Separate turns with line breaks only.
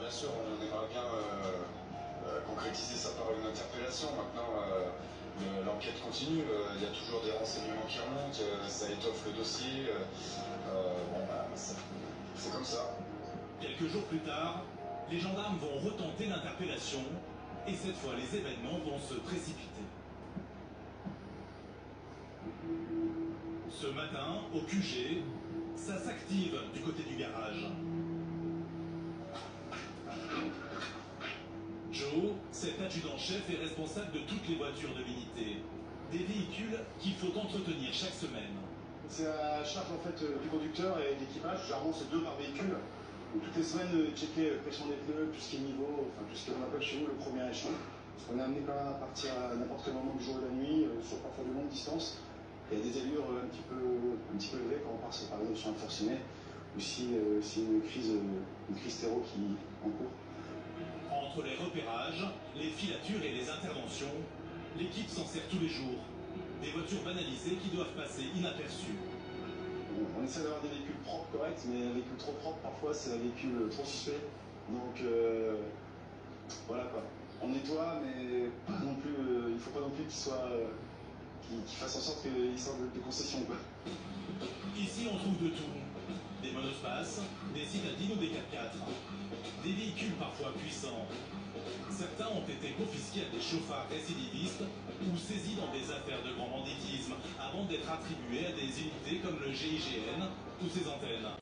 bien sûr, on aimerait bien concrétiser ça par une interpellation. Maintenant, l'enquête continue, il y a toujours des renseignements qui remontent, ça étoffe le dossier. C'est comme ça.
Quelques jours plus tard, les gendarmes vont retenter l'interpellation et cette fois les événements vont se précipiter. Ce matin, au QG, ça s'active du côté du garage. Joe, cet adjudant-chef, est responsable de toutes les voitures de l'unité. Des véhicules qu'il faut entretenir chaque semaine.
C'est à charge en fait du conducteur et de l'équipage. Généralement c'est 2 par véhicule. Donc, toutes les semaines, checker pression des pneus, tout ce qui est niveau, enfin tout ce qu'on appelle chez nous le premier échelon. Parce qu'on est amené quand même à partir à n'importe quel moment du jour et de la nuit, sur parfois de longues distances. Il y a des allures un petit peu élevées quand on part par exemple sur un forcené, ou si une crise terreau qui est en cours.
Entre les repérages, les filatures et les interventions, l'équipe s'en sert tous les jours. Des voitures banalisées qui doivent passer inaperçues.
On essaie d'avoir des véhicules propres, corrects, mais un véhicule trop propre, parfois c'est un véhicule trop suspect. Donc voilà quoi. On nettoie, mais pas non plus, il ne faut pas non plus qu'il fasse en sorte qu'il sorte de concessions quoi.
Ici on trouve de tout. Des monospaces, des citadines ou des 4x4. Des véhicules parfois puissants. Certains ont été confisqués à des chauffards récidivistes ou saisis dans des affaires de grand banditisme avant d'être attribués à des unités comme le GIGN ou ses antennes.